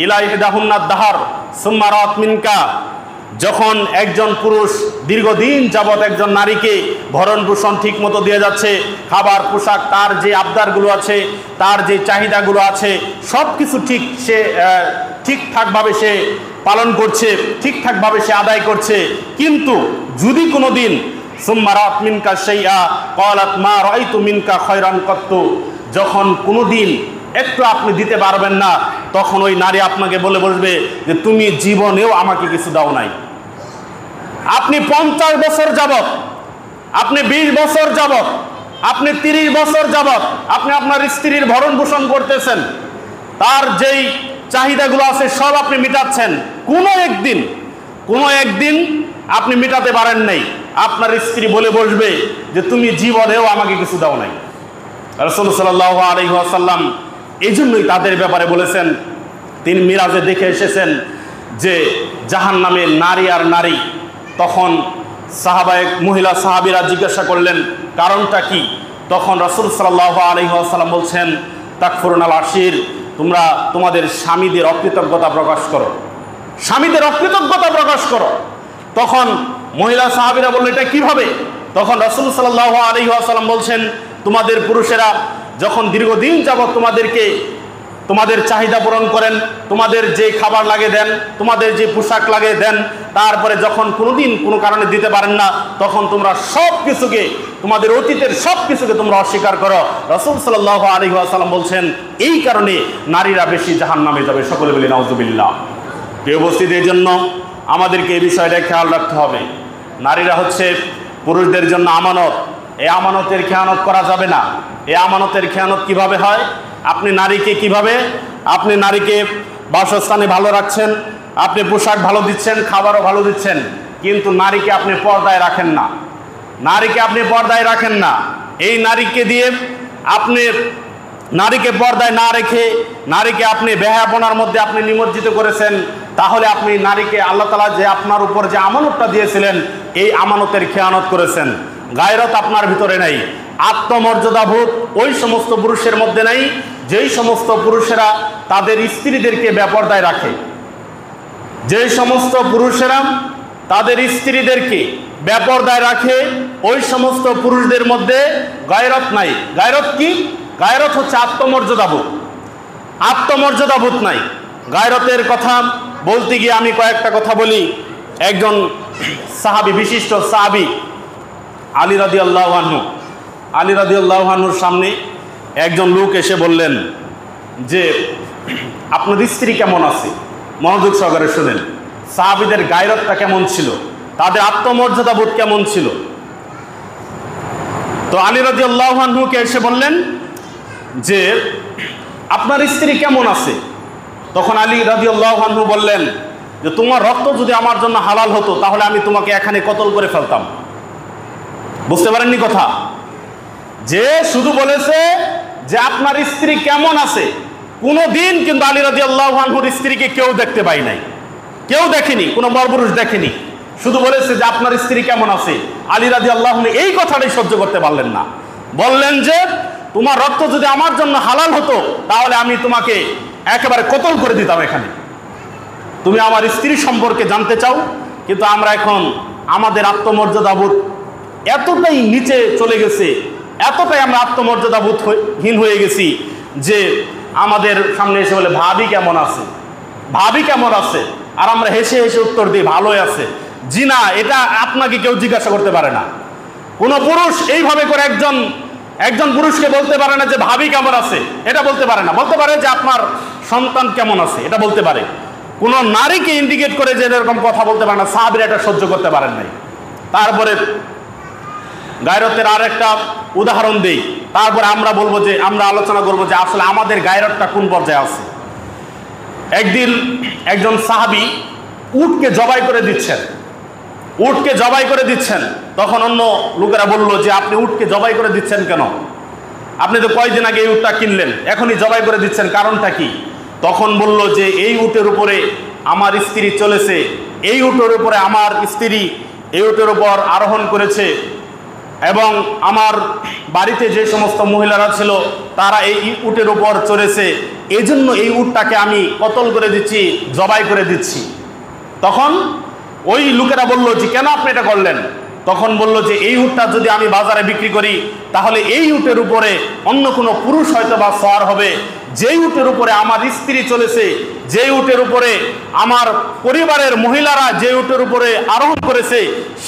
ইলা ইহদাহুন্না দাহর সুম্মা রাত মিনকা, যখন একজন পুরুষ দীর্ঘদিন যাবৎ একজন নারীকে ভরণ পোষণ ঠিক মতো দিয়ে যাচ্ছে, খাবার পোশাক, তার যে আবদারগুলো আছে, তার যে চাহিদাগুলো আছে, সব কিছু ঠিকঠাকভাবে সে পালন করছে, ঠিকঠাকভাবে সে আদায় করছে, কিন্তু যদি কোনো দিন সুম্মা রাত মিনকা শাইআ ক্বালাত মা রাআইতু মিনকা খায়রান কত্তু, যখন কোনো দিন একটু আপনি দিতে পারবেন না, তখন ওই নারী আপনাকে বলে বসবে যে তুমি জীবনেও আমাকে কিছু দাও নাই। আপনি 50 বছর যাবত, আপনি 20 বছর যাবত, আপনি 30 বছর যাবত আপনি আপনার স্ত্রীর ভরণ পোষণ করতেছেন, তার যেই চাহিদাগুলো আছে সব আপনি মিটাচ্ছেন, কোনো একদিন আপনি মিটাতে পারেন নাই, আপনার স্ত্রী বলে বসবে যে তুমি জীবনেও আমাকে কিছু দাও নাই। রাসূল সাল্লাল্লাহু আলাইহি ওয়াসাল্লাম এই জন্যই তাদের ব্যাপারে বলেছেন, তিনি মিরাজে দেখে এসেছেন যে জাহান্নামে নারী আর নারী। তখন মহিলা সাহাবীরা জিজ্ঞাসা করলেন কারণটা কি? তখন রাসূল সাল্লাল্লাহু আলাইহি ওয়াসাল্লাম বলছেন, তাকফুরুনাল আশির, তোমরা তোমাদের স্বামীদের অকৃতজ্ঞতা প্রকাশ করো, স্বামীদের অকৃতজ্ঞতা প্রকাশ করো। তখন মহিলা সাহাবীরা বলল এটা কিভাবে? তখন রাসূল সাল্লাল্লাহু আলাইহি ওয়াসাল্লাম বলছেন, তোমাদের পুরুষেরা যখন দীর্ঘদিন যাবৎ তোমাদের চাহিদা পূরণ করেন, তোমাদের যে খাবার লাগে দেন, তোমাদের যে পোশাক লাগে দেন, তারপরে যখন কোনোদিন কোনো কারণে দিতে পারেন না, তখন তোমরা সব কিছুকে, তোমাদের অতীতের সব কিছুকে তোমরা অস্বীকার করো। রাসূল সাল্লাল্লাহু আলাইহি ওয়াসাল্লাম বলছেন এই কারণে নারীরা বেশি জাহান্নামে যাবে। সকলে বলি নাউযুবিল্লাহ। প্রিয় উপস্থিতি, এই জন্য আমাদেরকে এই বিষয়টা খেয়াল রাখতে হবে। নারীরা হচ্ছে পুরুষদের জন্য আমানত। এই আমানতের খেয়ানত করা যাবে না। এই আমানতের খেয়ানত কিভাবে হয়? আপনি নারীকে বাসস্থানে ভালো রাখছেন, আপনি পোশাক ভালো দিচ্ছেন, খাবারও ভালো দিচ্ছেন, কিন্তু নারীকে আপনি পর্দায় রাখেন না। এই নারীকে দিয়ে আপনি নারীকে পর্দায় না রেখে নারীকে আপনি বেহায়াপনার মধ্যে আপনি নিমজ্জিত করেছেন, তাহলে আপনি নারীকে আল্লাহ তাআলা যে আপনার উপর যে আমানতটা দিয়েছিলেন এই আমানতের খেয়ানত করেছেন। গায়রত আপনার ভিতরে নাই, আত্মমর্যাদাবোধ ওই সমস্ত পুরুষের মধ্যে নাই যেই সমস্ত পুরুষেরা তাদের স্ত্রীদেরকে বেপর্দায় রাখে, যেই সমস্ত পুরুষেরা তাদের স্ত্রীদেরকে বেপর্দায় রাখে, ওই সমস্ত পুরুষদের মধ্যে গায়রত নাই। গায়রত কি? গায়রত হচ্ছে আত্মমর্যাদাবোধ নাই। গায়রতের কথা বলতে গিয়ে আমি কয়েকটা কথা বলি। একজন সাহাবী, বিশিষ্ট সাহাবী আলী রাদিয়াল্লাহু আনহুর সামনে একজন লোক এসে বললেন যে আপনার স্ত্রী কেমন আছে? মনোযোগ সহকারে শুনেন, সাহাবীদের গায়রতটা কেমন ছিল, তাদের আত্মমর্যাদাবোধ কেমন ছিল। তো আলী রাদিয়াল্লাহু আনহুকে এসে বললেন যে আপনার স্ত্রী কেমন আছে? তখন আলী রাদিয়াল্লাহু আনহু বললেন যে তোমার রক্ত যদি আমার জন্য হালাল হতো তাহলে আমি তোমাকে এখানে কতল করে ফেলতাম। বুঝতে পারেননি কথা? যে শুধু বলেছে যে আপনার স্ত্রী কেমন আছে, কোনো দিন কিন্তু আলী রাদিয়াল্লাহু আনহুর স্ত্রীকে কেউ দেখতে পায় নাই, কেউ দেখেনি, কোনো পরপুরুষ দেখেনি। শুধু বলেছে যে আপনার স্ত্রী কেমন আছে। আলী রাদিয়াল্লাহু আনহু এই কথাটাই সহ্য করতে পারলেন না, বললেন যে তোমার রক্ত যদি আমার জন্য হালাল হতো তাহলে আমি তোমাকে একেবারে কতল করে দিতাম। এখানে তুমি আমার স্ত্রী সম্পর্কে জানতে চাও, কিন্তু আমরা এখন আমাদের আত্মমর্যাদাবোধ এতটাই নিচে চলে গেছে, এতটাই আমরা আত্মমর্যাদাবোধহীন হয়ে গেছি যে আমাদের সামনে এসে বলে ভাবি কেমন আছে, আর আমরা হেসে হেসে উত্তর দিই ভালোই আছে। জি না, এটা আপনাকে কেউ জিজ্ঞাসা করতে পারে না। কোনো পুরুষ এইভাবে করে একজন পুরুষকে বলতে পারে না যে ভাবি কেমন আছে, এটা বলতে পারে না। বলতে পারে যে আপনার সন্তান কেমন আছে, এটা বলতে পারে। কোনো নারীকে ইন্ডিকেট করে যে এরকম কথা বলতে পারে না। সাহাবীরা এটা সহ্য করতে পারেন নাই। তারপরে গায়রতের আর একটা উদাহরণ দেই, তারপরে আমরা বলবো যে আমরা আলোচনা করবো যে আসলে আমাদের গায়রতটা কোন পর্যায়ে আছে। একদিন একজন সাহাবী উটকে জবাই করে দিচ্ছেন, উটকে জবাই করে দিচ্ছেন। তখন অন্য লোকেরা বলল যে আপনি উটকে জবাই করে দিচ্ছেন কেন? আপনি তো কয়দিন আগে এই উটটা কিনলেন, এখনই জবাই করে দিচ্ছেন, কারণটা কি? তখন বলল যে এই উটের উপরে আমার স্ত্রী চলেছে, এই উটের উপরে আমার স্ত্রী এই উটের উপর আরোহণ করেছে, এবং আমার বাড়িতে যে সমস্ত মহিলারা ছিল তারা এই উটের উপর চড়েছে, এই জন্য এই উটটাকে আমি কতল করে দিচ্ছি, জবাই করে দিচ্ছি। তখন ওই লোকেরা বলল যে কেন আপনি এটা করলেন? তখন বলল যে এই উটটা যদি আমি বাজারে বিক্রি করি তাহলে এই উটের উপরে অন্য কোনো পুরুষ হয়তো বা সওয়ার হবে, যেই উটের উপরে আমার স্ত্রী চলেছে, যেই উটের উপরে আমার পরিবারের মহিলারা যে উটের উপরে আরোহণ করেছে,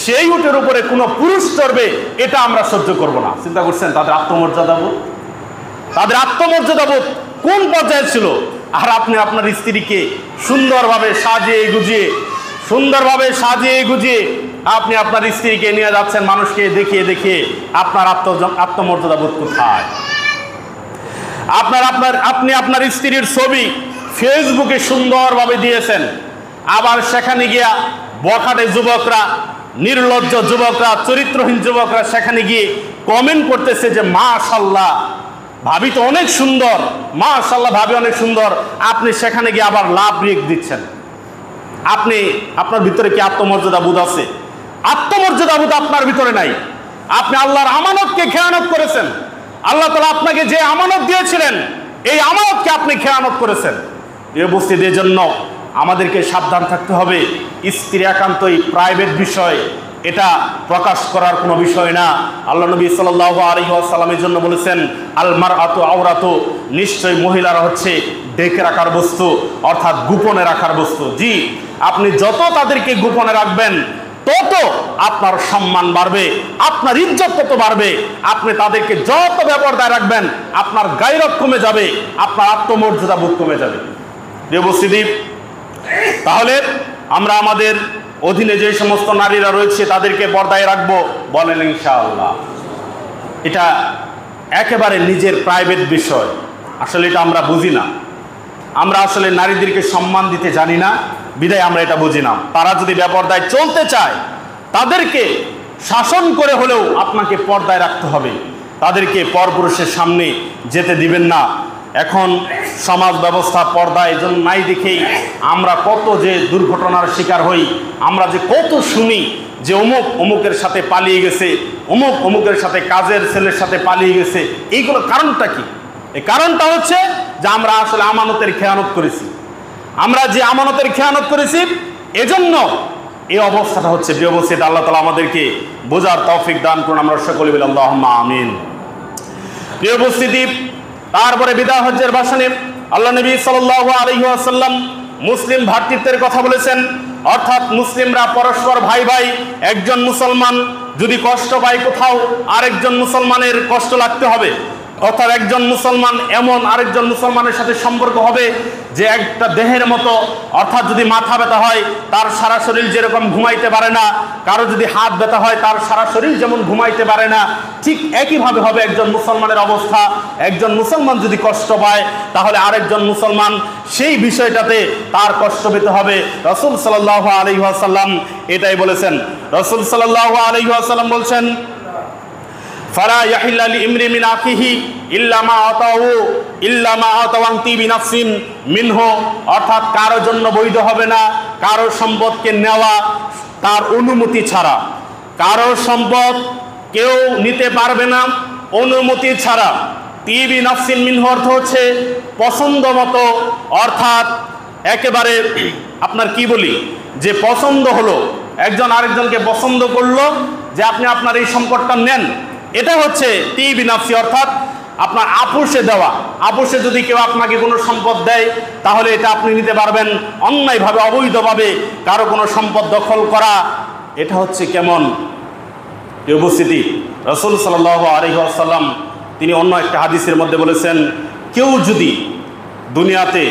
সেই উটের উপরে কোনো পুরুষ চড়বে, এটা আমরা সহ্য করব না। চিন্তা করছেন তাদের আত্মমর্যাদাবোধ, তাদের আত্মমর্যাদাবোধ কোন পর্যায়ে ছিল। আর আপনি আপনার স্ত্রীকে সুন্দরভাবে সাজিয়ে গুজিয়ে আপনি আপনার স্ত্রীকে নিয়ে যাচ্ছেন মানুষকে দেখিয়ে দেখিয়ে, আপনার আত্মমর্যাদাবোধ কোথায়? আপনি আপনার স্ত্রীর ছবি ফেসবুকে সুন্দরভাবে দিয়েছেন, আবার সেখানে গিয়া বখাটে যুবকরা, নির্লজ্জ যুবকরা, চরিত্রহীন যুবকরা সেখানে গিয়ে কমেন্ট করতেছে যে মাশাআল্লাহ ভাবি তো অনেক সুন্দর, মাশাআল্লাহ ভাবি অনেক সুন্দর। আপনি সেখানে গিয়ে আবার লাভ রিয়েক্ট দিচ্ছেন। আপনার ভিতরে কি আত্মমর্যাদা বোধ আছে? আত্মমর্যাদা বোধ আপনার ভিতরে নাই। আপনি আল্লাহর আমানতকে খেয়ানত করেছেন। আল্লাহ তাআলা আপনাকে যে আমানত দিয়েছিলেন, এই আমানতকে আপনি খেয়ানত করেছেন। এই উপস্থিতির জন্য আমাদেরকে সাবধান থাকতে হবে। স্ত্রী একান্তই প্রাইভেট বিষয়, এটা প্রকাশ করার কোনো বিষয় না। আল্লাহ নবী সাল্লাল্লাহু আলাইহি ওয়াসাল্লামের জন্য বলেছেন আল মারআতু আওরাতু, নিশ্চয় মহিলারা হচ্ছে ঢেকে রাখার বস্তু, অর্থাৎ গোপনে রাখার বস্তু। জি, আপনি যত তাদেরকে গোপনে রাখবেন তত আপনার সম্মান বাড়বে, আপনার ইজ্জত তত বাড়বে। আপনি তাদেরকে যত বেপরদায় রাখবেন আপনার গায়রত কমে যাবে, আপনার আত্মমর্যাদা বোধ কমে যাবে। উপস্থিতি, তাহলে আমরা আমাদের অধীনে যে সমস্ত নারীরা রয়েছে তাদেরকে পর্দায় রাখবো, বলেন ইনশাআল্লাহ। এটা একেবারে নিজের প্রাইভেট বিষয়। আসলে এটা আমরা বুঝি না, আমরা আসলে নারীদেরকে সম্মান দিতে জানি না, বিদায় আমরা এটা বুঝি না। তারা যদি বেপরদায় চলতে চায় তাদেরকে শাসন করে হলেও আপনাকে পর্দায় রাখতে হবে, তাদেরকে পরপুরুষের সামনে যেতে দিবেন না। এখন সমাজ ব্যবস্থা পর্দায় জন্য নাই দেখেই আমরা কত যে দুর্ঘটনার শিকার হই, আমরা যে কত শুনি যে অমুকের সাথে পালিয়ে গেছে, অমুকের সাথে কাজের ছেলের সাথে পালিয়ে গেছে। এইগুলো কারণটা কি? এই কারণটা হচ্ছে যে আমরা আসলে আমানতের খেয়ানত করেছি। আমরা যে আমানতের খেয়ানত করেছি এজন্য এই অবস্থাটা হচ্ছে। যে অবস্থাটা আল্লাহ তাআলা আমাদেরকে বোঝার তৌফিক দান করুন, আমরা সকলে বলি আল্লাহুম্মা আমিন। প্রিয় উপস্থিতি, তারপরে বিদায় হজ্জের ভাষণে আল্লাহ নবী সাল্লাল্লাহু আলাইহি ওয়াসাল্লাম মুসলিম ভ্রাতৃত্বের কথা বলেছেন, অর্থাৎ মুসলিমরা পরস্পর ভাই ভাই। একজন মুসলমান যদি কষ্ট পায় কোথাও, আরেকজন মুসলমানের কষ্ট লাগতে হবে। অর্থাৎ একজন মুসলমান এমন আরেকজন মুসলমানের সাথে সম্পর্ক হবে যে একটা দেহের মতো। অর্থাৎ যদি মাথা ব্যথা হয় তার সারা শরীর যেরকম ঘুমাইতে পারে না, কারো যদি হাত ব্যথা হয় তার সারা শরীর যেমন ঘুমাইতে পারে না, ঠিক একইভাবে হবে একজন মুসলমানের অবস্থা। একজন মুসলমান যদি কষ্ট পায় তাহলে আরেকজন মুসলমান সেই বিষয়টাতে তার কষ্ট পেতে হবে। রাসূল সাল্লাল্লাহু আলাইহি ওয়াসাল্লাম এটাই বলেছেন। রাসূল সাল্লাল্লাহু আলাইহি ওয়াসাল্লাম বলছেন ফালা ইয়াহিল্লা লিইমরি মিন আখিহি ইল্লা মা আতাওয়ান তিবি নাফসিন মিনহু, অর্থাৎ কারোর জন্য বৈধ হবে না কারোর সম্পদকে নেওয়া তার অনুমতি ছাড়া। কারোর সম্পদ কেউ নিতে পারবে না অনুমতি ছাড়া। তিবি নাফসিন মিনহু অর্থ হচ্ছে পছন্দ মতো, অর্থাৎ একেবারে আপনার কি বলি যে পছন্দ হলো, একজন আরেকজনকে পছন্দ করলো যে আপনি আপনার এই সম্পদটা নেন, এটা হচ্ছে তিবি নাফসি, অর্থাৎ আপনার আপোষে দেওয়া। আপোষে যদি কেউ আপনাকে কোনো সম্পদ দেয় তাহলে এটা আপনি নিতে পারবেন। অন্যায়ভাবে অবৈধভাবে কারো কোনো সম্পদ দখল করা, এটা হচ্ছে কেমন? এই উপস্থিতি, রাসূল সাল্লাল্লাহু আলাইহি ওয়াসাল্লাম তিনি অন্য একটা হাদিসের মধ্যে বলেছেন, কেউ যদি দুনিয়াতে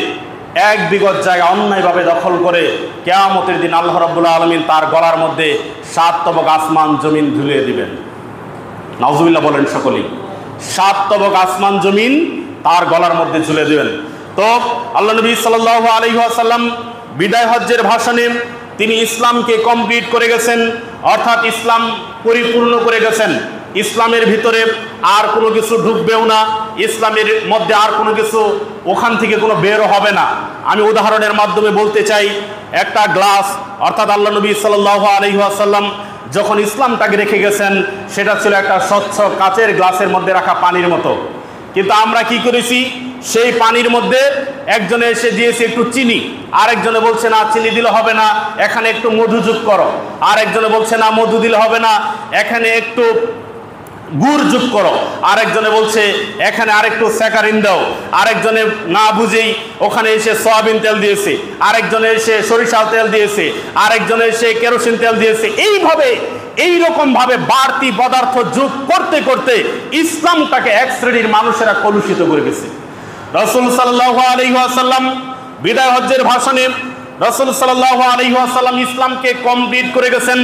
1 বিঘত জায়গা অন্যায়ভাবে দখল করে, কিয়ামতের দিন আল্লাহ রাব্বুল আলামিন তার গলার মধ্যে 7 তবক আসমান জমিন ঝুলিয়ে দিবেন। নাউজুবিল্লাহ বলেন সকলেই। 7 তবক আসমান জমিন তার গলার মধ্যে ঝুলে দেবেন। তো আল্লাহ নবী সাল্লাল্লাহু আলাইহি ওয়াসাল্লাম বিদায় হজ্জের ভাষণে তিনি ইসলামকে কমপ্লিট করে গেছেন, অর্থাৎ ইসলাম পরিপূর্ণ করে গেছেন। ইসলামের ভিতরে আর কোনো কিছু ঢুকবেও না, ইসলামের মধ্যে আর কোনো কিছু ওখান থেকে কোনো বেরও হবে না। আমি উদাহরণের মাধ্যমে বলতে চাই, একটা গ্লাস, অর্থাৎ আল্লাহ নবী সাল্লাল্লাহু আলাইহি ওয়াসাল্লাম যখন ইসলামটাকে রেখে গেছেন সেটা ছিল একটা স্বচ্ছ কাচের গ্লাসের মধ্যে রাখা পানির মতো। কিন্তু আমরা কি করেছি, সেই পানির মধ্যে একজনে এসে দিয়েছে একটু চিনি, আরেকজনে বলছে না চিনি দিলে হবে না, এখানে একটু মধু যোগ করো, আরেকজনে বলছে না মধু দিলে হবে না, এখানে একটু গুড় যোগ করো, আরেকজনে বলছে এখানে আরেকটু স্যাকারিন দাও, আরেকজনে না বুঝেই ওখানে এসে সয়াবিন তেল দিয়েছে, আরেকজনে এসে সরিষার তেল দিয়েছে, আরেকজনে এসে কেরোসিন তেল দিয়েছে। এইভাবে এইরকম ভাবে বাড়তি পদার্থ যোগ করতে করতে ইসলামটাকে এক শ্রেণীর মানুষেরা কলুষিত করে গেছে। রাসূল সাল্লাল্লাহু আলাইহি ওয়াসাল্লাম বিদায় হজ্জের ভাষণে রাসূল সাল্লাল্লাহু আলাইহি ওয়াসাল্লাম ইসলামকে কমপ্লিট করে গেছেন।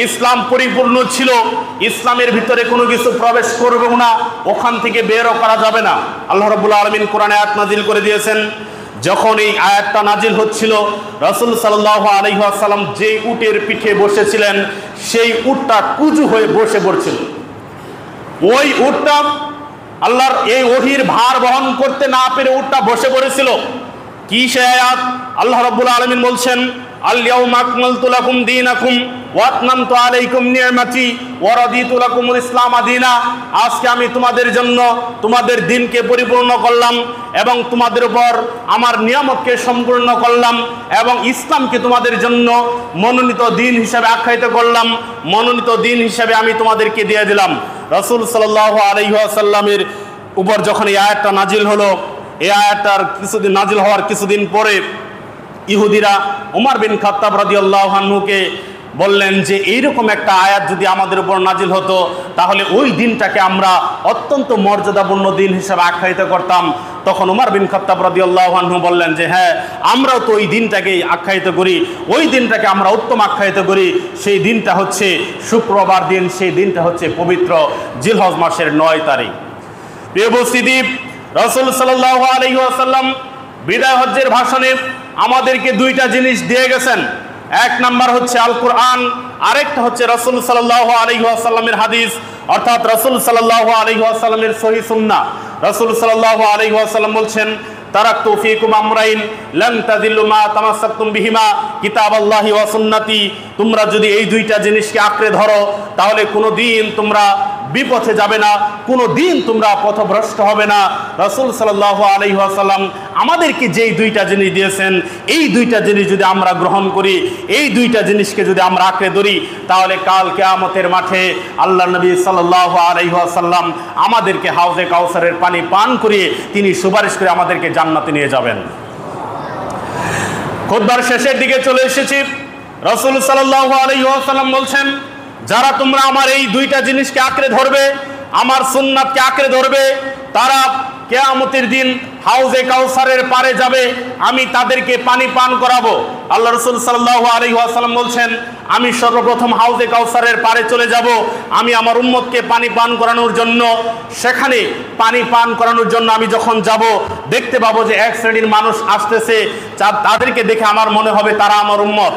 ইসলাম পরিপূর্ণ ছিল, ইসলামের ভিতরে কোনো কিছু প্রবেশ করবে না, ওখান থেকে বেরও করা যাবে না। আল্লাহ রাব্বুল আলামিন কোরআনে আয়াত নাজিল করে দিয়েছেন। যখন এই আয়াতটা নাজিল হচ্ছিল, রাসূল সাল্লাল্লাহু আলাইহি ওয়াসাল্লাম যে উটের পিঠে বসেছিলেন সেই উটটা কুজু হয়ে বসে পড়ছিল। ওই উটটা আল্লাহর এই ওহীর ভার বহন করতে না পেরে উটটা বসে পড়েছিল। কি সে আয়াত? আল্লাহ রাব্বুল আলামিন বলছেন, আল ইয়াউমা আকমালতু লাকুম দীনাকুম ওয়া আতমামতু আলাইকুম নি'মাতি ওয়া রাদিতু লাকুমুল ইসলাম দীনা। আজকে আমি তোমাদের জন্য তোমাদের দিনকে পরিপূর্ণ করলাম এবং তোমাদের উপর আমার নিয়ামতকে সম্পূর্ণ করলাম এবং ইসলামকে তোমাদের জন্য মনোনীত দিন হিসাবে আখ্যায়িত করলাম, মনোনীত দিন হিসাবে আমি তোমাদেরকে দিয়ে দিলাম। রাসূল সাল্লাল্লাহু আলাইহি ওয়াসাল্লামের উপর যখন এই আয়াতটা নাজিল হলো, এই আয়াতটার কিছুদিন নাজিল হওয়ার কিছুদিন পরে ইহুদিরা ওমর বিন খাত্তাব রাদিয়াল্লাহু আনহুকে বললেন যে এইরকম একটা আয়াত যদি আমাদের উপর নাজিল হতো তাহলে ওই দিনটাকে আমরা অত্যন্ত মর্যাদাপূর্ণ দিন হিসেবে আখ্যায়িত করতাম। তখন ওমর বিন খাত্তাব রাদিয়াল্লাহু আনহু বললেন যে হ্যাঁ, আমরাও তো ওই দিনটাকেই আখ্যায়িত করি, ওই দিনটাকে আমরা উত্তম আখ্যায়িত করি। সেই দিনটা হচ্ছে শুক্রবার দিন, সেই দিনটা হচ্ছে পবিত্র জিলহজ মাসের 9 তারিখ। প্রিয় উপস্থিতি, রাসূল সাল্লাল্লাহু আলাইহি ওয়াসাল্লাম বিদায় হজ্জের ভাষণে আমাদেরকে 2টা জিনিস দিয়ে গেছেন। এক নাম্বার হচ্ছে আল কোরআন, আরেকটা হচ্ছে রাসূল সাল্লাল্লাহু আলাইহি ওয়াসাল্লামের হাদিস, অর্থাৎ রাসূল সাল্লাল্লাহু আলাইহি ওয়াসাল্লামের সহিহ সুন্নাহ। রাসূল সাল্লাল্লাহু আলাইহি ওয়াসাল্লাম বলছেন, তারাকতু ফীকুম আমরাইন লান তাযিল্লু মা তামাসসাকতুম বিহিমা কিতাবাল্লাহি ওয়া সুন্নতি। তোমরা যদি এই 2টা জিনিসকে আঁকড়ে ধরো তাহলে কোনোদিন তোমরা বিপথে যাবে না, কোনো দিন তোমরা পথভ্রষ্ট হবে না। রাসূল সাল্লাল্লাহু আলাইহি ওয়াসাল্লাম আমাদেরকে যেই 2টা জিনিস দিয়েছেন, এই 2টা জিনিস যদি আমরা গ্রহণ করি, এই 2টা জিনিসকে যদি আমরা আঁকড়ে ধরি, তাহলে কাল কিয়ামতের মাঠে আল্লাহর নবী সাল্লাল্লাহু আলাইহি ওয়াসাল্লাম আমাদেরকে হাউজে কাউসারের পানি পান করিয়ে তিনি সুপারিশ করে আমাদেরকে জান্নাতে নিয়ে যাবেন। খুতবার শেষের দিকে চলে এসেছি। রাসূল সাল্লাল্লাহু আলাইহি ওয়াসাল্লাম বলছেন, যারা তোমরা আমার এই 2টা জিনিসকে আঁকড়ে ধরবে, আমার সুন্নাতকে আঁকড়ে ধরবে, তারা কিয়ামতের দিন হাউজে কাউসারের পারে যাবে, আমি তাদেরকে পানি পান করাবো। আল্লাহ রাসূল সাল্লাল্লাহু আলাইহি ওয়াসাল্লাম বলছেন, আমি সর্বপ্রথম হাউজে কাউসারের পারে চলে যাব, আমি আমার উম্মতকে পানি পান করানোর জন্য। সেখানে পানি পান করানোর জন্য আমি যখন যাব, দেখতে পাবো যে এক শ্রেণীর মানুষ আসতেছে, তাদেরকে দেখে আমার মনে হবে তারা আমার উম্মত,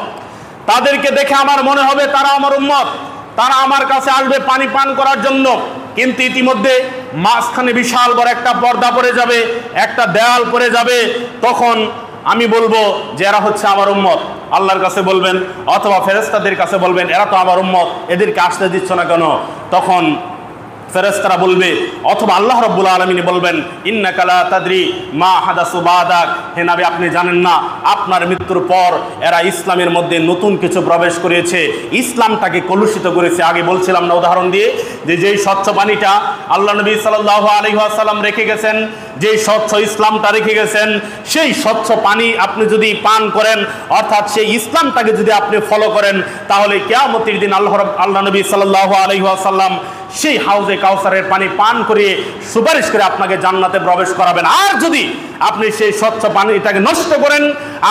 তাদেরকে দেখে আমার মনে হবে তারা আমার উম্মত, তারা আমার কাছে আসবে পানি পান করার জন্য। কিন্তু ইতিমধ্যে মাঝখানে বিশাল বড় একটা পর্দা পড়ে যাবে, একটা দেয়াল পড়ে যাবে। তখন আমি বলবো যে এরা হচ্ছে আমার উম্মত। আল্লাহর কাছে বলবেন অথবা ফেরেশতাদের কাছে বলবেন, এরা তো আমার উম্মত, এদেরকে আসতে দিচ্ছ না কেন? তখন ফেরেশতারা বলবে অথবা আল্লাহ রাব্বুল আলামিন বলবেন, ইন্নাকা লা তাদরি মা হাদাসু বাদাক, হে নবী আপনি জানেন না আপনার মৃত্যুর পর এরা ইসলামের মধ্যে নতুন কিছু প্রবেশ করেছে, ইসলামটাকে কলুষিত করেছে। আগে বলছিলাম না উদাহরণ দিয়ে, যে যেই স্বচ্ছ পানিটা আল্লাহ নবী সাল্লাল্লাহু আলাইহি ওয়াসাল্লাম রেখে গেছেন, যেই স্বচ্ছ ইসলামটা রেখে গেছেন, সেই স্বচ্ছ পানি আপনি যদি পান করেন, অর্থাৎ সেই ইসলামটাকে যদি আপনি ফলো করেন, তাহলে কিয়ামতের দিন আল্লাহ নবী সাল্লাল্লাহু আলাইহি ওয়াসাল্লাম সেই হাউজে কাউসারের পানি পান করিয়ে সুপারিশ করে আপনাকে জান্নাতে প্রবেশ করাবেন। আর যদি আপনি সেই স্বচ্ছ পানিটাকে নষ্ট করেন,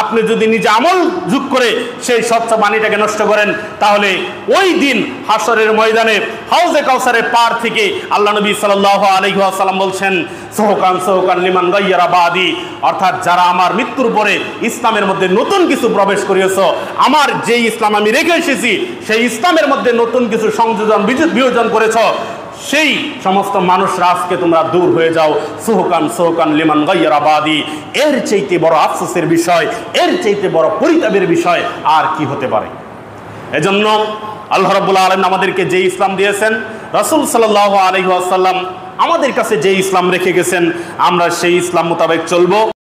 আপনি যদি নিজে আমল যোগ করে সেই স্বচ্ছ পানিটাকে নষ্ট করেন, তাহলে ওই দিন হাসরের ময়দানে হাউজে কাউসারের পার থেকে আল্লাহ নবী সাল্লাল্লাহু আলাইহি ওয়াসাল্লাম বলছেন, সোহকান সোহকান লিমান গায়্যারা বাদি, অর্থাৎ যারা আমার মৃত্যুর পরে ইসলামের মধ্যে নতুন কিছু প্রবেশ করিয়েছ, আমার যেই ইসলাম আমি রেখে এসেছি সেই ইসলামের মধ্যে নতুন কিছু সংযোজন বিয়োজন করেছ, সেই সমস্ত মানুষরা আজকে তোমরা দূর হয়ে যাও। সোহকান সোহকান লিমান গায়্যারা বাদি, এর চাইতে বড় আফসোসের বিষয়, এর চাইতে বড় পরিতাপের বিষয় আর কি হতে পারে? এজন্য আল্লাহ রাব্বুল আলামিন আমাদেরকে যে ইসলাম দিয়েছেন, রাসূল সাল্লাল্লাহু আলাইহি ওয়াসাল্লাম আমাদের কাছে যে ইসলাম রেখে গেছেন, আমরা সেই ইসলাম মোতাবেক চলবো।